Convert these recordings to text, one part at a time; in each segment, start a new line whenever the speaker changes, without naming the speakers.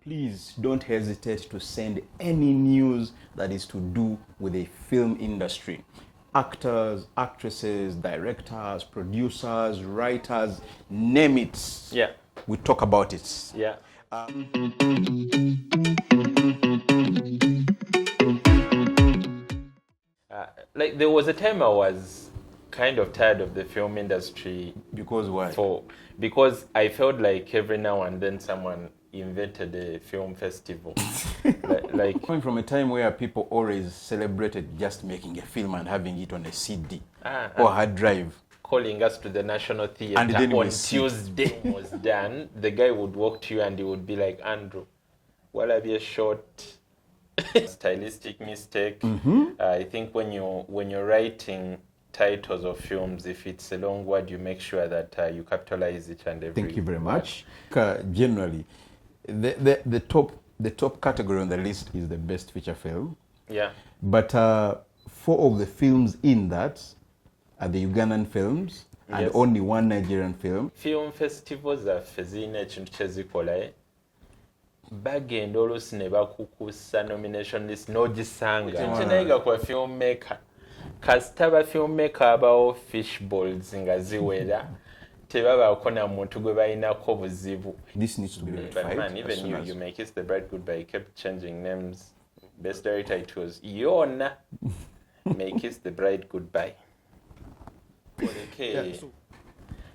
Please don't hesitate to send any news that is to do with the film industry. Actors, actresses, directors, producers, writers, name it.
Yeah.
We talk about it.
Yeah. Like there was a time I was kind of tired of the film industry.
Because why?
Because I felt like every now and then someone invented a film festival. like
coming from a time where people always celebrated just making a film and having it on a CD or hard drive.
Calling us to the National Theatre
And then
on Tuesday was done. The guy would walk to you and he would be like, Andrew, what have you shot? Stylistic mistake. I think when you're writing titles of films, if it's a long word, you make sure that you capitalize it and every.
Thank you very much. Generally, the top category on the list is the best feature film.
Yeah.
But 4 of the films in that are the Ugandan films and
Yes.
only 1 Nigerian film.
Film festivals zaffe zirina ekintu kyezikola bagenda oluusi ne bakukusa nomination list n'ogisanga ntenayiga kwa filmmaker kasita ba filmmaker abawo fishballs nga ziwera tebabaako na muntu gwe balinako buzibu.
This needs to be
But
verified.
man, even you make Kiss the Bride Goodbye kept changing names. Best director it was Yona. Make Kiss the Bride Goodbye. Okay.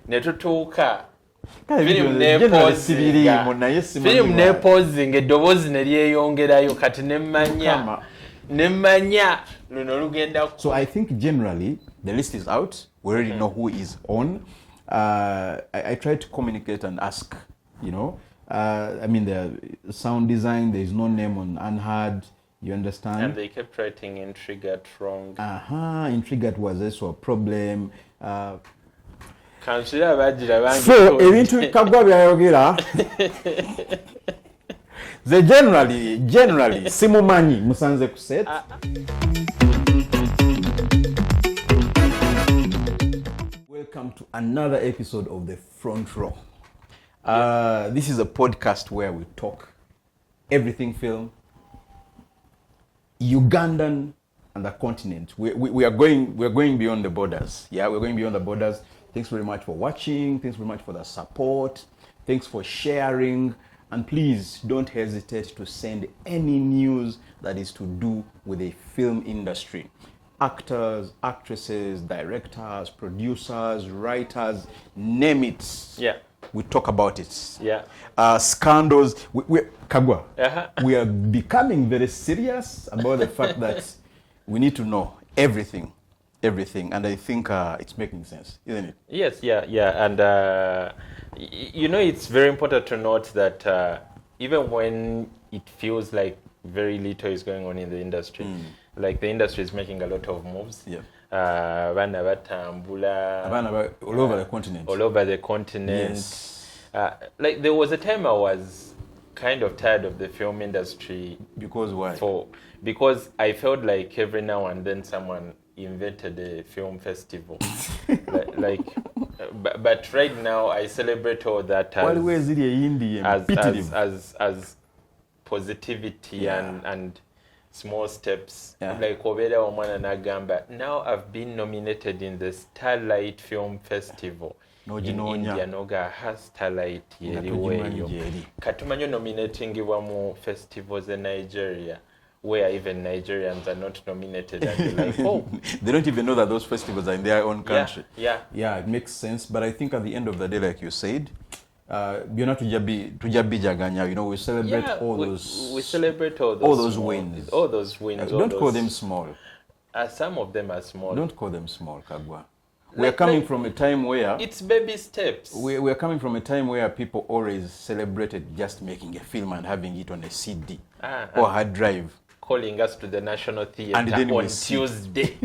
Netutuuka film neposing eddoboozi ne lyeyongerayo kati nemmanya luno lugenda.
So I think generally the list is out. We already know who is on. I tried to communicate and ask, you know, I mean the sound design, there is no name on Unheard, you understand?
And they kept writing Intrigued wrong.
Intrigued was also a problem.
Kansula bagira bangi.
So ebintu Kaggwa byayogera ze generally simumanyi musanze ku set. Welcome to another episode of The Front Row. This is a podcast where we talk everything film, Ugandan and the continent. We are going beyond the borders. Yeah, we're going beyond the borders. Thanks very much for watching. Thanks very much for the support. Thanks for sharing. And please don't hesitate to send any news that is to do with the film industry. Actors, actresses, directors, producers, writers, name it.
Yeah.
We talk about it.
Yeah.
Scandals. Kaggwa,
Uh-huh.
we are becoming very serious about the fact that we need to know everything. And I think it's making sense, isn't it?
Yes, yeah. And, you know, it's very important to note that even when it feels like very little is going on in the industry, like the industry is making a lot of moves.
Yeah.
Bana batambula
All over the continent.
all over the continent.
Yes.
Like there was a time I was kind of tired of the film industry.
Because why?
Because I felt like every now and then someone invented a film festival. But right now I celebrate all that as positivity.
Yeah.
and small steps.
Yeah.
Like Obeda Omwana Nagamba, now I've been nominated in the Starlight Film Festival. In India noga has Starlight yeriweyo. Katumanyo nominatingibwa mu festivals in Nigeria where even Nigerians are not nominated and they're like, oh.
They don't even know that those festivals are in their own country.
Yeah.
It makes sense. But I think at the end of the day, like you said, tujabijaganya, you know, we celebrate
we celebrate all those
wins.
All those wins.
Don't call them small.
Some of them are small.
Don't call them small, Kaggwa. We're coming from a time where
it's baby steps.
We're coming from a time where people always celebrated just making a film and having it on a CD or hard drive.
Calling us to the National Theatre
And then
on Tuesday.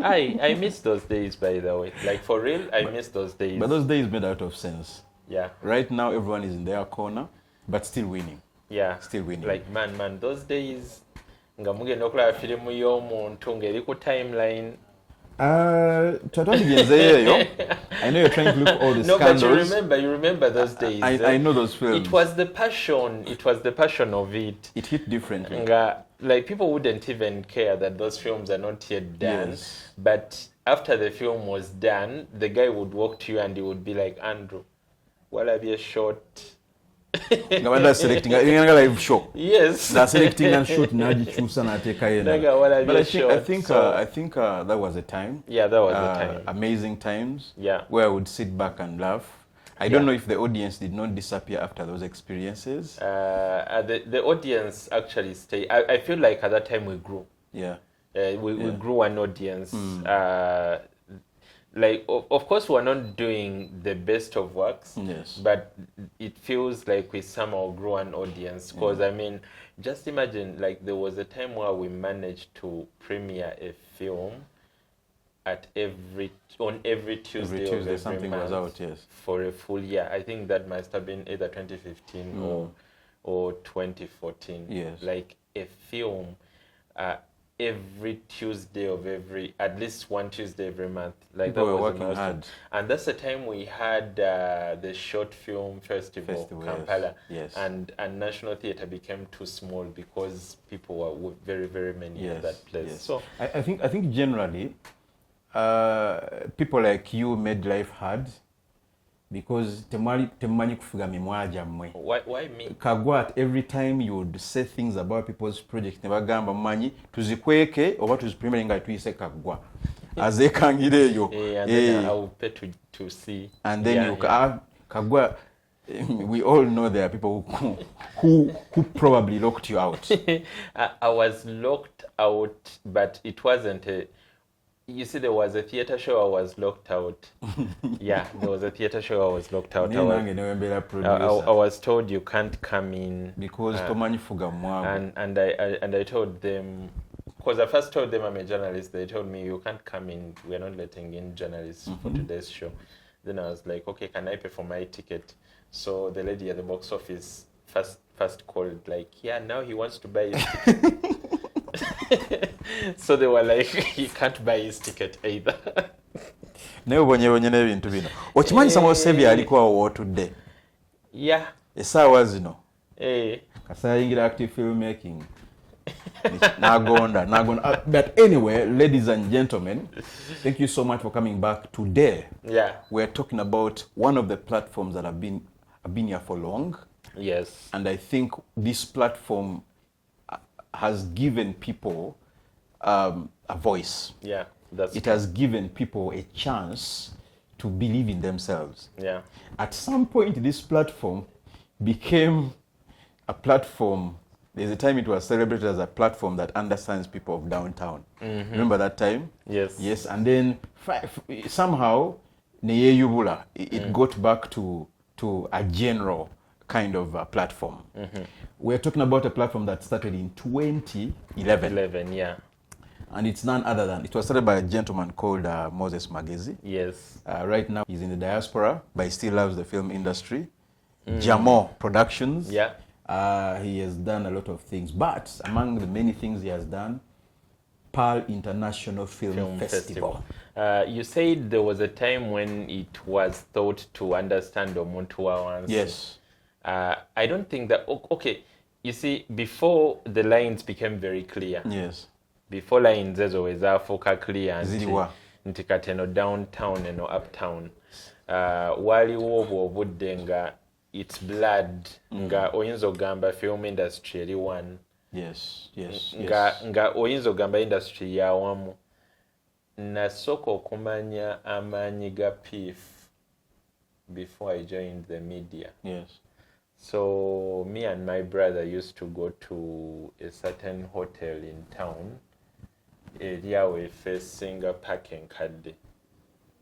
I miss those days, by the way. Like for real, I miss those days.
But those days made out of sense.
Yeah.
Right now, everyone is in their corner, but still winning.
Yeah.
Still winning.
Like man, those days nga mugenda okulaba firimu y'omuntu ng'eri ku timeline
I know you're trying to look all the
No,
scandals.
but you remember those days.
I know those films.
It was the passion of it.
It hit differently.
Like people wouldn't even care that those films are not yet done.
Yes.
But after the film was done, the guy would walk to you and he would be like, Andrew, what have you shot?
Selecting live show.
Yes.
That's selecting and shoot naji chusa na teka yena. But I think that was a time.
Yeah, that was a time.
Amazing times.
Yeah.
Where I would sit back and laugh. I don't know if the audience did not disappear after those experiences.
The audience actually stayed. I feel like at that time we grew.
Yeah.
We grew an audience. Like, of course, we're not doing the best of works.
Yes.
But it feels like we somehow grew an audience. Because, I mean, just imagine, like, there was a time where we managed to premiere a film on every Tuesday of every
something
month
was out, yes.
For a full year. I think that must have been either 2015 or 2014.
Yes.
Like a film every Tuesday of at least one Tuesday every month. Like
People
that
were
was
working hard.
And that's the time we had the short film festival Kampala.
Yes.
And National Theatre became too small because people were very, very many at that place.
Yes.
So
I think generally people like you made life hard because temanyi kufuga mimwa jammwe.
Why me?
Kaggwa, every time you would say things about people's project nebagamba manyi tuzikweke oba tuziprimere nga tuyise Kaggwa azekangire eyo.
And then I will pay to see.
And then Kaggwa, we all know there are people who probably locked you out.
I was locked out, but it wasn't a. You see, there was a theater show I was locked out. Yeah, there was a theater show I was locked out. I was told you can't come in
because tomanyi fuga mwago.
And I told them, because I first told them I'm a journalist. They told me you can't come in. We're not letting in journalists for today's show. Then I was like, okay, can I pay for my ticket? So the lady at the box office first called, like, yeah, now he wants to buy his ticket. So they were like, he can't buy his ticket either.
Naye obonye n'ebintu bino. Okimanyi Samuel Sebya alikuwa wotudde.
Yeah.
Essaawa zino.
Eh.
Kasayingira active filmmaking. Nagonda. But anyway, ladies and gentlemen, thank you so much for coming back today.
Yeah.
We're talking about one of the platforms that have been here for long.
Yes.
And I think this platform has given people a voice.
Yeah,
it has given people a chance to believe in themselves.
Yeah.
At some point, this platform became a platform. There's a time it was celebrated as a platform that understands people of downtown. Mm-hmm. Remember that time?
Yes.
Yes, and then somehow, it got back to a general kind of platform. Mm-hmm. We're talking about a platform that started in 2011.
Yeah. And
it's none other than, it was started by a gentleman called Moses Magezi.
Yes.
Right now he's in the diaspora, but he still loves the film industry. Jamo Productions.
Yeah.
He has done a lot of things, but among the many things he has done, Pearl International Film Festival.
You said there was a time when it was thought to understand Omuntu Wansi.
Yes.
I don't think that, okay, you see, before the lines became very clear.
Yes.
Before lines ezo ezafuuka clear nti kati eno downtown eno uptown. Waliwo obudde nga it's blood nga oyinza ogamba film industry eri one.
Yes.
Nga oyinza ogamba industry ya wamu. Nasooka okumanya amaanyi ga PIFF before I joined the media.
Yes.
So me and my brother used to go to a certain hotel in town, area we facing a parking card.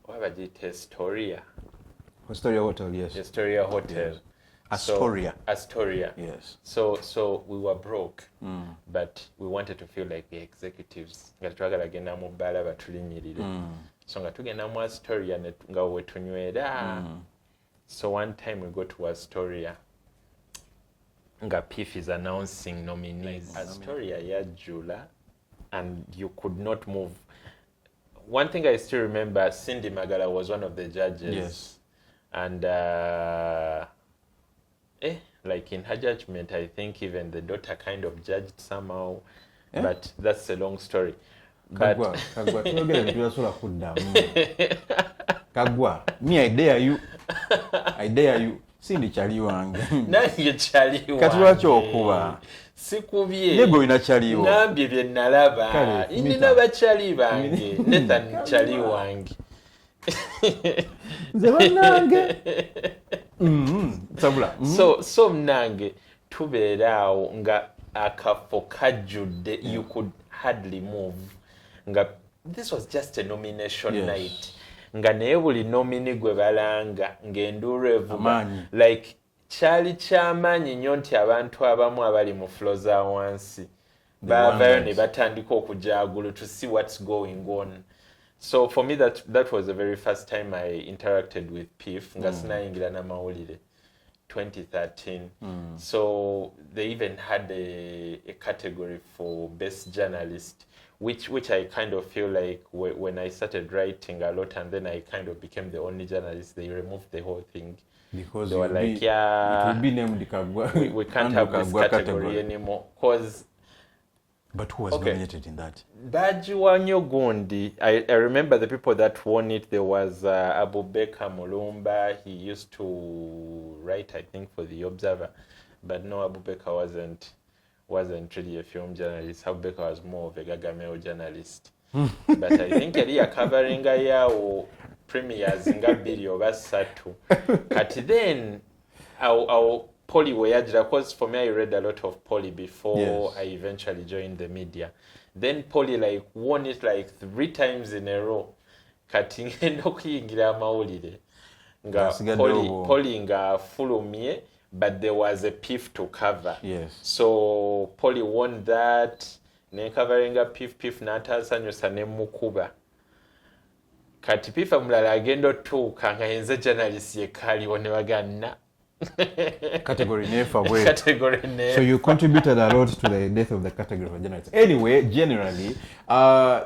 What about it? Astoria Hotel,
yes.
Astoria Hotel.
Yes. Astoria.
So, Astoria.
Yes.
So we were broke, but we wanted to feel like the executives. So nga tugenda mu Astoria nga we tunywera. So one time we go to Astoria. Nga PIFF is announcing nominees. Astoria ya Jula, and you could not move. one thing I still remember, Cindy Magala was one of the judges.
Yes.
And like in her judgment, I think even the daughter kind of judged somehow. Yeah. But that's a long story.
Kaggwa, Kaggwa, me I dare you. Cindy chali wange.
Nange chali wange.
Kati lwaki okuba?
Sikubye.
Yego ina chaliwo.
Nambye bye nalaba. Nina bachali bange. Nathan chali wange.
Nze bannange. Sabula.
So mnange tubeeraawo nga akafo kajjudde, you could hardly move. Nga this was just a nomination night. Nga naye buli nomini gwe balanga ng'enduulu evuga like kyali ky'amaanyi nnyo nti abantu abamu abali mu flo za wansi baavayo ne batandika okujaagula to see what's going on. So for me that was the very first time I interacted with PIFF nga sinayingira n'amawulire 2013. So they even had a category for best journalist, which I kind of feel like when I started writing a lot and then I kind of became the only journalist, they removed the whole thing. Because they were like, yeah, it will be named Kaggwa. We can't have this category anymore.
But who was nominated in that?
Bajiwanyo Gondi. I remember the people that won it. There was Abubakar Mulumba. He used to write, I think, for The Observer. But no, Abubakar wasn't really a film journalist. Abubakar was more of a Gagameo journalist. But I think Elia covering yawo premiers nga bbiri oba ssatu. Kati then our Polly Weyajira, because for me I read a lot of Polly before I eventually joined the media. Then Polly like won it like 3 times in a row. Kati ngenda okuyingira amawulire nga Polly nga fulumye, but there was a PIFF to cover.
Yes.
So Polly won that. Ne covering a PIFF n'ataasanyusa ne mukuba. Kati PIFF mulala agenda otuuka nga yenze journalist yekaliwo ne bagana.
Category nefa way. So you contributed a lot to the death of the category for journalists. Anyway, generally,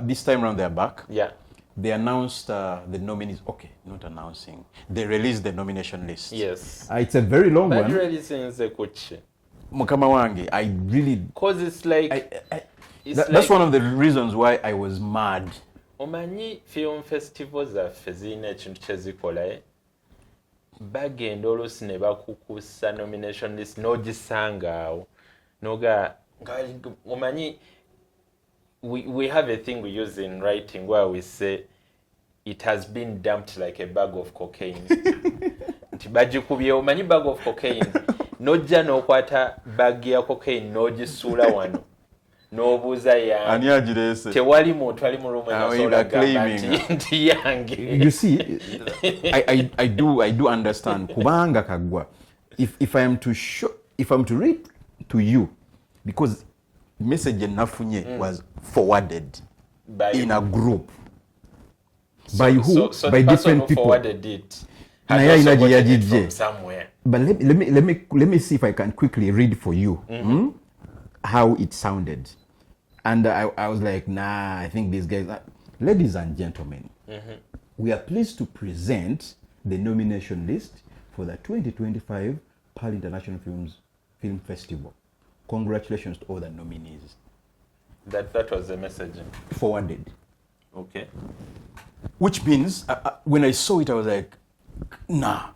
this time around they're back.
Yeah.
They announced the nominees. Okay, not announcing. They released the nomination list.
Yes.
It's a very long one. Mukama wange, I really...
Because it's like...
That's one of the reasons why I was mad.
Omanyi film festivals zaffe zirina ekintu kyezikola bagenda oluusi ne bakukusa nomination list n'ogisanga awo noga omanyi we have a thing we use in writing where we say it has been dumped like a bag of cocaine. Nti bagikubye omanyi bag of cocaine n'ojja n'okwata bag ya cocaine n'ogisuula wano n'obuuza yange tewali muntu ali mu rumu enasobola gamba nti yange.
You see, I do understand kubanga Kaggwa, if I am to read to you, because message nafunye was forwarded in a group by who?
So
by
the
different
person
people.
Who forwarded it had also gotten it from somewhere.
But let me see if I can quickly read for you how it sounded. And I was like, nah, I think these guys are... Ladies and gentlemen, we are pleased to present the nomination list for the 2025 Pal International Film Festival. Congratulations to all the nominees.
That was the messaging.
Forwarded.
Okay.
Which means, when I saw it, I was like, nah,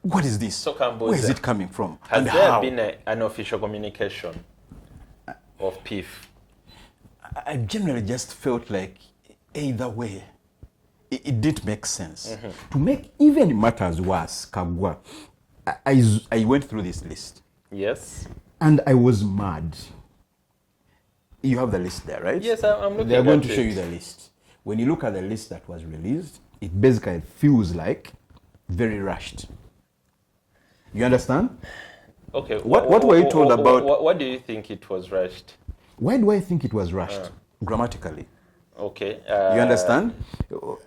what is this?
So
where is it coming from?
Has there been an official communication of PIFF?
I generally just felt like either way, it didn't make sense. To make even matters worse, Kaggwa, I went through this list.
Yes.
And I was mad. You have the list there, right?
Yes, I'm looking at it.
They're going to show you the list. When you look at the list that was released, it basically feels like very rushed. You understand?
Okay.
What were you told about...
What do you think it was rushed?
Why do I think it was rushed? Grammatically.
Okay.
You understand?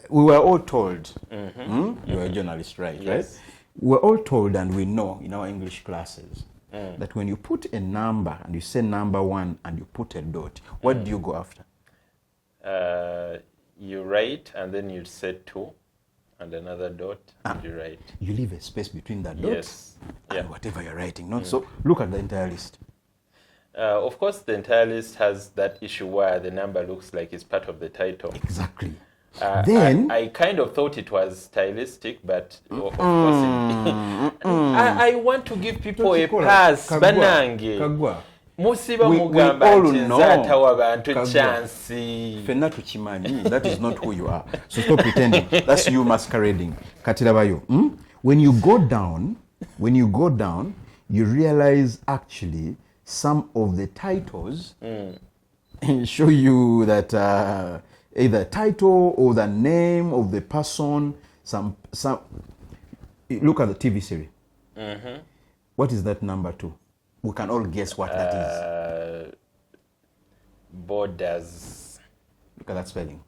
We were all told, you're a journalist, right?
Yes.
Right? We were all told, and we know in our English classes, that when you put a number and you say number 1 and you put a dot, what do you go after?
you write and then you set 2 and another dot and you write.
You leave a space between the dots
Yes.
and
Yeah.
whatever you're writing. No? So look at the entire list.
Of course, the entire list has that issue where the number looks like it's part of the title.
Exactly. Then
I kind of thought it was stylistic, but of course, I want to give people a pass. Banange.
Kaggwa.
Musiba
We
mugamba
all
nti
know.
nzaatawa abantu
Kaggwa.
chansi.
Fenna tukimanyi. That is not who you are. So stop pretending. That's you masquerading. Katirabayo. When you go down, you realize actually some of the titles show you that either title or the name of the person. Some. Look at the TV series. What is that number 2? We can all guess what that is.
Borders.
Look at that spelling.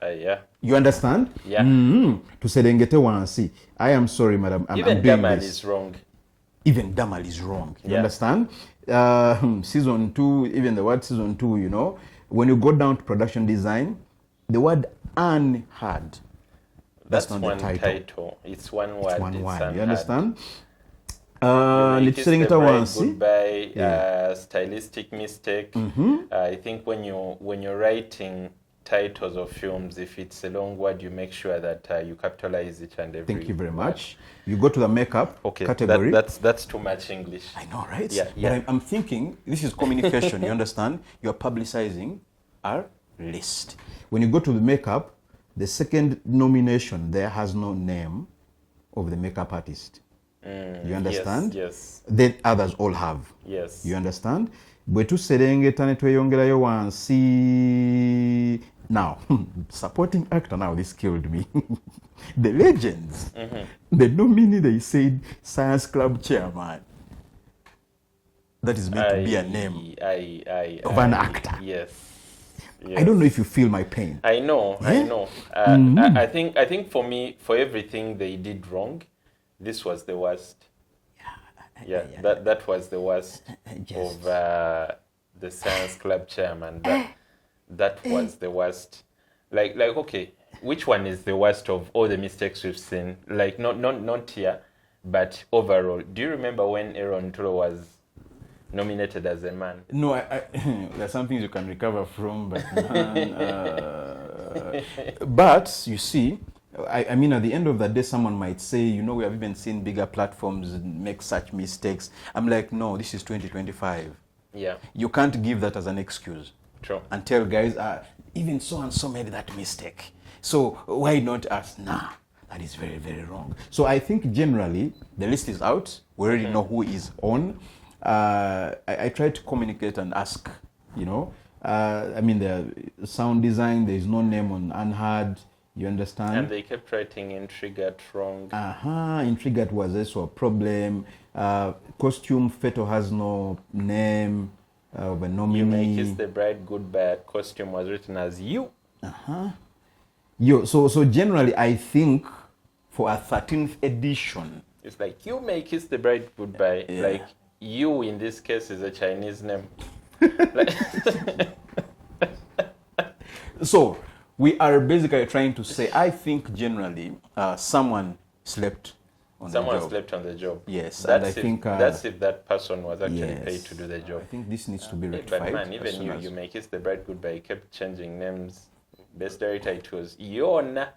Yeah.
You understand?
Yeah.
To Serengete wansi. I am sorry, madam. I'm
Even
doing
Damal
this.
is wrong.
Even Damal is wrong. You
Yeah.
understand? Season 2, even the word season 2, you know, when you go down to production design, the word unheard. That's not
one
the title.
It's one word.
It's one
It's
word.
unheard.
You understand?
It's
Let's
the
Serengete
bride
wansi.
goodbye, stylistic mistake. I think when you're writing titles of films, if it's a long word, you make sure that you capitalize it and every.
Thank you very much. You go to the makeup
Okay,
category.
that's too much English.
I know, right?
Yeah,
But
yeah.
I'm thinking, this is communication, you understand? You're publicizing our list. When you go to the makeup, the second nomination there has no name of the makeup artist. You understand?
Yes.
Then others all have.
Yes.
You understand? Bwe tuserengeta ne tweyongerayo wansi. Now, supporting actor, now this killed me. The legends. The nominee, they said Science Club chairman. That is meant to be a name of an actor.
Yes.
I don't know if you feel my pain.
I know. I think for me, for everything they did wrong, this was the worst. Yeah, that was the worst of the Science Club chairman. That was the worst. Like okay, which one is the worst of all the mistakes we've seen? Like not here, but overall. Do you remember when Aaron Tulo was nominated as a man?
No, I there are some things you can recover from, but but you see, I mean, at the end of the day, someone might say, you know, we have even seen bigger platforms make such mistakes. I'm like, no, this is 2025.
Yeah.
You can't give that as an excuse.
True.
And tell guys, even so and so made that mistake. So why not us? Nah, that is very, very wrong. So I think generally the list is out. We already know who is on. I try to communicate and ask, you know. I mean, the sound design, there is no name on unheard. You understand?
And they kept writing Intrigued wrong.
Intrigued was also a problem. Costume Feto has no name of a nominee.
You May Kiss the Bride Goodbye. Costume was written as you.
So generally, I think for a 13th edition,
It's like You May Kiss the Bride Goodbye.
Yeah.
Like you in this case is a Chinese name.
so we are basically trying to say, I think generally someone slept on the
Someone
job.
slept on the job.
Yes,
That's
and I
if,
think
that's if that person was actually
yes.
paid to do the job.
I think this needs to be
But
rectified.
man,
as
even
soon
you,
as-
You May Kiss the Bride Goodbye, kept changing names. Best director it was Yona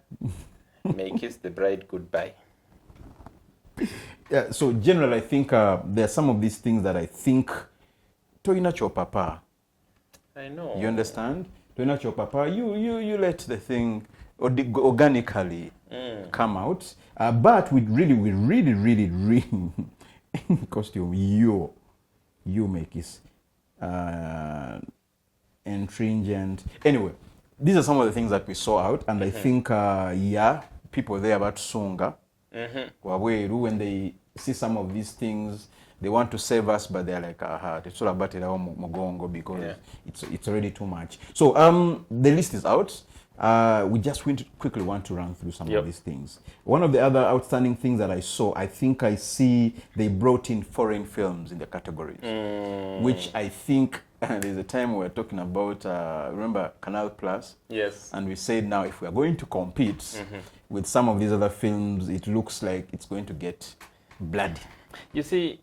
May Kiss the Bride Goodbye.
Yeah, so generally, I think there are some of these things that I think Toina Chopapa.
I know.
You understand? Toina Chopapa, you let the thing organically come out. But we really costume you make it intringent. Anyway, these are some of the things that we saw out, and I think people there about Sunga. When they see some of these things, they want to save us, but they're like, it's all about it, because it's already too much. So the list is out. We just quickly want to run through some of these things. One of the other outstanding things that I saw, I think I see they brought in foreign films in the categories, which I think there's a time we were talking about, remember Canal Plus?
Yes.
And we said now if we are going to compete with some of these other films, it looks like it's going to get bloody.
You see,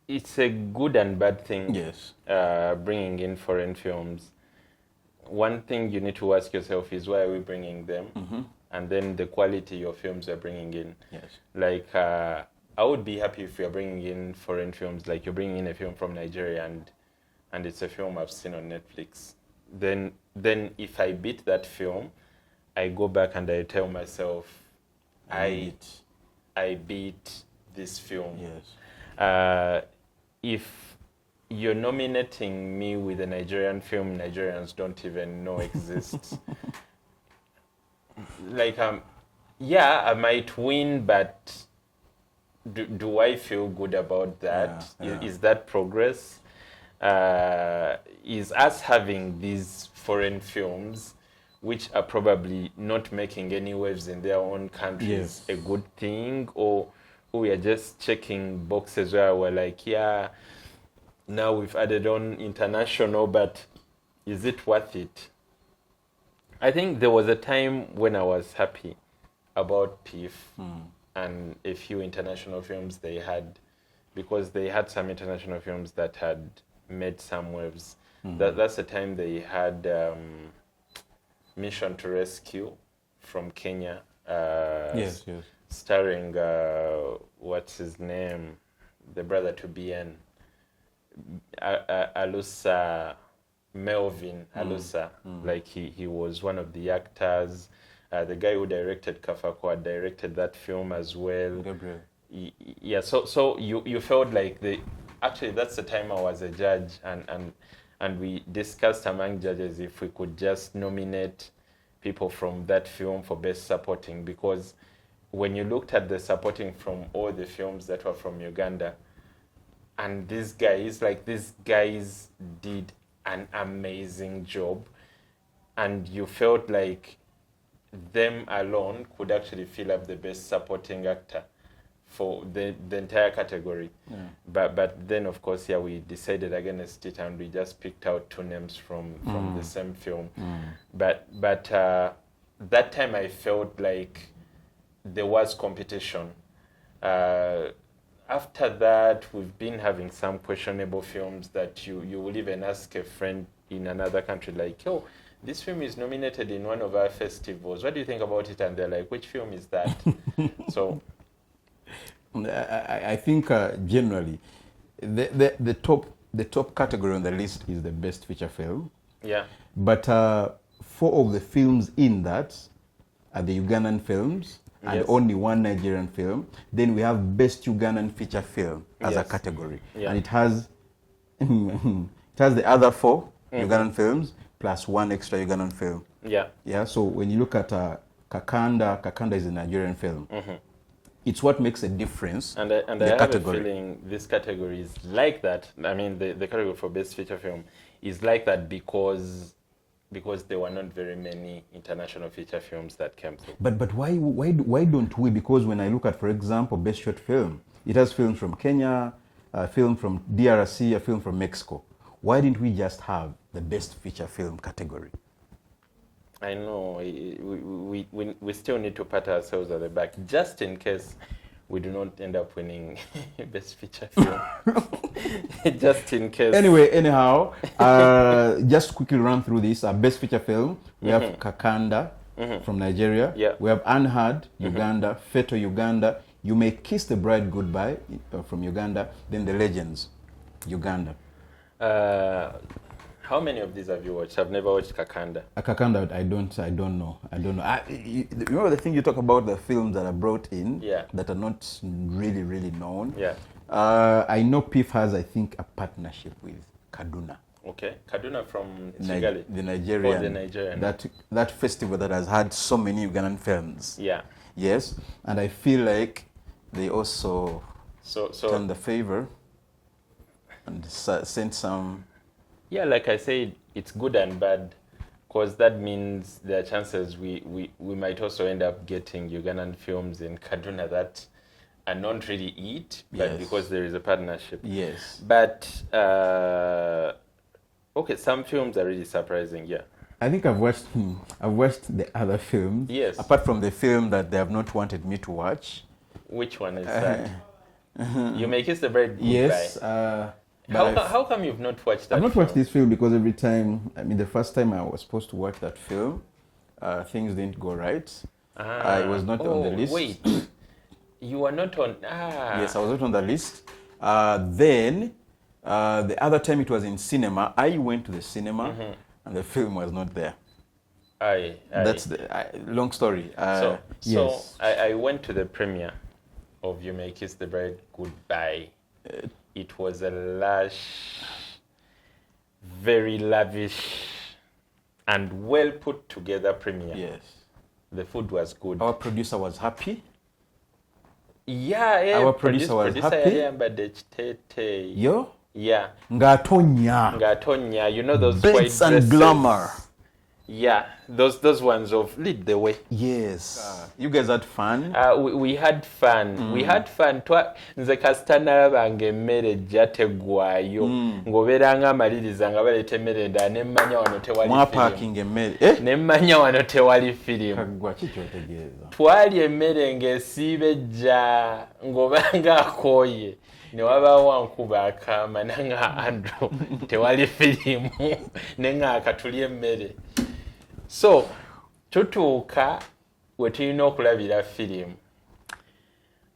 it's a good and bad thing.
Yes.
Bringing in foreign films. One thing you need to ask yourself is why are we bringing them, and then the quality of films we're bringing in.
Yes.
Like I would be happy if you're bringing in foreign films, like you're bringing in a film from Nigeria and it's a film I've seen on Netflix. Then if I beat that film, I go back and I tell myself, I beat this film.
Yes.
If you're nominating me with a Nigerian film Nigerians don't even know exists, like yeah, I might win, but do I feel good about that? Is that progress? Is us having these foreign films, which are probably not making any waves in their own countries, a good thing, or we are just checking boxes where we're like, yeah, now we've added on international, but is it worth it? I think there was a time when I was happy about PIFF and a few international films they had, because they had some international films that had made some waves. That's the time they had Mission to Rescue from Kenya.
Yes.
Starring, what's his name? The brother to BN. Alusa, Melvin Alusa. Like he was one of the actors. The guy who directed Kafakwa directed that film as well.
Gabriel.
Yeah, so you felt like actually that's the time I was a judge, and we discussed among judges if we could just nominate people from that film for best supporting, because when you looked at the supporting from all the films that were from Uganda, and these guys did an amazing job, and you felt like them alone could actually fill up the best supporting actor for the entire category. But then of course we decided against it, and we just picked out two names from the same film. But that time I felt like there was competition. After that, we've been having some questionable films that you will even ask a friend in another country, like, yo, this film is nominated in one of our festivals. What do you think about it? And they're like, which film is that? So
I think generally the top category on the list is the best feature film.
Yeah.
But 4 of the films in that are the Ugandan films, and only one Nigerian film. Then we have best Ugandan feature film as a category, and it has the other 4 Ugandan films plus 1 extra Ugandan film. Yeah. So when you look at Kakanda is a Nigerian film. It's what makes a difference.
And I have a feeling this category is like that. I mean, the category for best feature film is like that because there were not very many international feature films that came through.
But why don't we? Because when I look at, for example, best short film, it has films from Kenya, a film from DRC, a film from Mexico. Why didn't we just have the best feature film category?
I know we still need to pat ourselves at the back just in case we do not end up winning best feature film. Just in case.
Anyhow, just quickly run through this. Best feature film, we have Kakanda from Nigeria.
Yeah.
We have Unheard, Uganda, Feto, Uganda. You May Kiss the Bride Goodbye from Uganda. Then The Legends, Uganda.
How many of these have you watched? I've never watched Kakanda.
Kakanda, I don't know. Remember the thing you talk about, the films that are brought in that are not really known?
Yeah.
I know PIFF has, I think, a partnership with Kaduna.
Okay. Kaduna from Kigali.
The Nigerian.
Oh, the Nigerian.
That festival that has had so many Ugandan films.
Yeah.
Yes. And I feel like they also turned the favor and sent some...
Yeah, like I said, it's good and bad Because that means there are chances we might also end up getting Ugandan films in Kaduna that are not really it, but because there is a partnership.
Yes.
But, okay, some films are really surprising, yeah.
I think I've watched the other films.
Yes.
Apart from the film that they have not wanted me to watch.
Which one is that? You May Kiss the Bride Goodbye.
Yes.
How come you've not watched that?
I've not watched this film because every time, the first time I was supposed to watch that film, things didn't go right. I was not on the list.
Wait, you were not on.
Yes, I was not on the list. Then the other time it was in cinema. I went to the cinema and the film was not there.
Aye.
That's the long story.
So
yes.
I went to the premiere of You May Kiss the Bride Goodbye. It was a lush, very lavish, and well put together premiere.
Yes.
The food was good.
Our producer was happy.
Yeah.
Our producer was
happy.
Yo.
Yeah.
Ngatonya.
You know those
Bits
white
and
dresses?
glamour.
Yeah, those ones of Lead the Way.
Yes. You guys had fun?
We had fun. We had fun. Nze kasita nalabanga emmere gyateggwayo ng'obeera ng'amaliriza nga baleeta emmere endala nemmanya wano tewali
Mwaparking emmere.
Nemmanya wano tewali firimu.
Kaggwa ki ky'otegeeza?
Twali emmere ng'esiiba ejja ng'obanga akooye. Ne wabaawo wankuba akaama nanga Andrew tewali firimu nenga akatulya emmere. So tutuuka we tulina okulabira firimu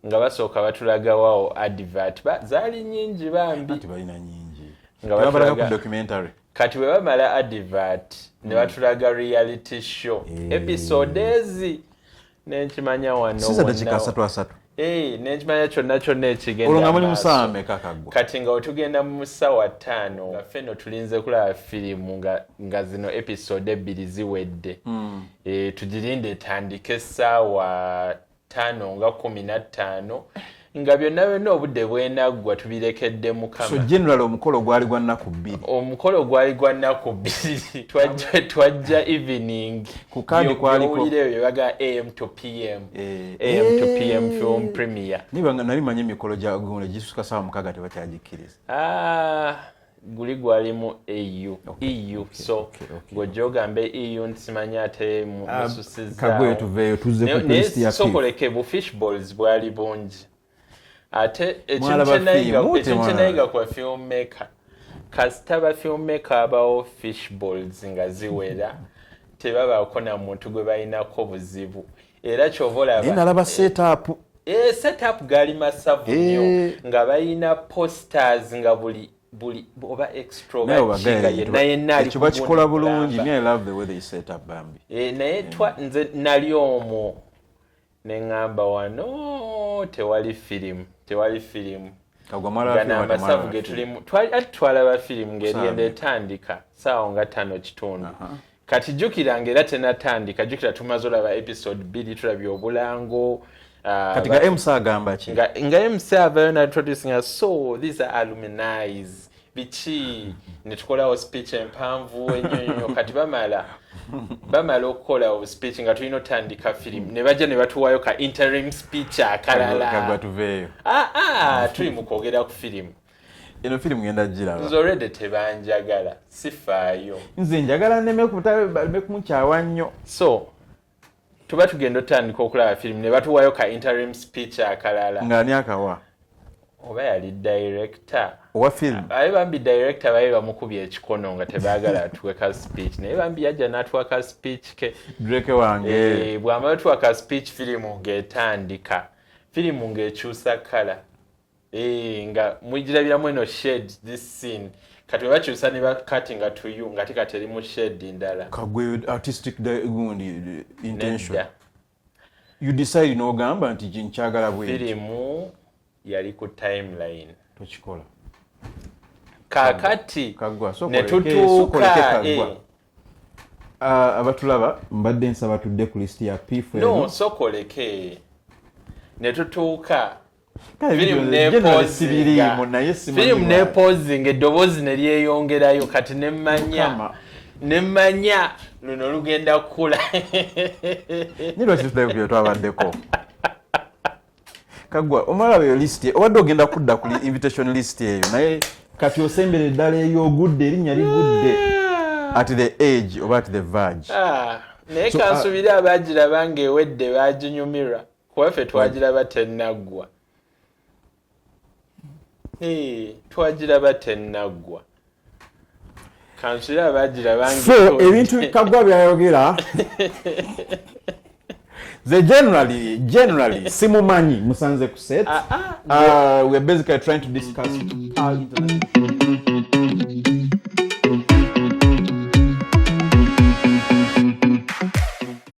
nga basooka batulagawawo advert zaali nyingi bambi
Tibalina nyingi.
nga
Batulaga ku documentary.
kati we bamala advert ne batulaga reality show episode ezi nenkimanya wano
Sisa dakika 3.
Nekimanya kyonna ekigenda
olwo nga muli musaame Kaggwa.
kati nga wetugenda mu ssaawa 5 nga ffenno tulinze kulaba firimu nga zino episode 2 ziwedde. Tugirinde etandike essaawa 5 nga 15 nga byonna obudde bwenaggwa tubirekedde Mukama.
So general omukolo gwali gwa nnaku 2.
Omukolo gwali gwa nnaku 2 twajja evening
ku kandi kwaliko
owulireyo bye baga AM to PM AM to PM film premiere.
Niba nga nali manyi emikolo gya guno gisuka ssaawa 6 tebakyagikkiriza.
Guli gwali mu EU. So gwe ogambe EU ntisimanya ate mususiza.
Kaggwa tuveeyo tuzze ku list ya PIFF.
Sokoleke bu fish balls bwali bungi. Ate ekintenayiga kwa filmmaker kasita ba filmmaker abawo fish balls nga ziwera tebabaako na muntu gwe balinako buzibu era kyova olaba
nalaba setup
gali masavu nnyo nga balina posters nga buli oba extrovert yenna ali
kiba kikola bulungi. I love the way they set up bambi.
Naye nze nali omwo neŋŋamba wano tewali firimu.
Kaggwa mala
amasavu ge tulimu twalaba firimu ng'erigenda etandika ssaawa nga 5:15. Kati jjukiranga era tenatandika jjukira tumaze olaba episode 2 tulabye obulango.
Kati nga MC agamba ki?
Nga MC avayo n'introducing us, so these are alumni biki ne tukolawo speech empanvu ennyo kati bamala okukolawo speech nga tulina otandika firimu ne bajja ne batuwaayo ka interim speech akalala.
Kaggwa tuveeyo.
Tuli mu kwogera ku firimu.
Eno firimu ngenda giraba.
Nze already tebanjagala sifaayo.
Nze njagala nneme kumukyawa nnyo. So
tuba tugenda otandika okulaba firimu ne batuwaayo ka interim speech akalala.
Ng'ani akawa?
Oba yali director
owa film.
Aye bambi director baye bamukubye ekikono nga tebaagala atuwe ka speech naye bambi yajja n'atuwa ka speech ke.
Drake wange.
Bw'amala atuwa ka speech firimu ng'etandika. Firimu ng'ekyusa kala. Nga mwijirabiramu eno shade this scene. Kati we bakyusa ne bakatinga to you nga tekati eri mu shade ndala.
Kaggwa artistic intention. You decide n'ogamba nti nkyagala bwe.
Firimu yali ku timeline.
Tokikola.
Kakati
Kaggwa
ne tutuuka
abatulaba mbadde nsaba tudde ku list ya PIFF.
No, sokoleke. Ne tutuuka.
Firimu
ne posing eddoboozi ne lyeyongerayo kati ne mmanya Nemanya luno lugenda kula.
Nilo sister byo twabaddeko. Kaggwa omala yo list obadde ogenda kudda ku invitation list eyo naye kati osembere ddala ey'ogudde erinnya ligudde at the age oba at the verge.
Naye kansubire abagiraba ng'ewedde baginyumirwa kuba ffe twagiraba tennaggwa. Twagiraba tennaggwa. Kansubire abagiraba
so ebintu Kaggwa byayogera they generally simumanyi musanze ku set. We're basically trying to discuss how internet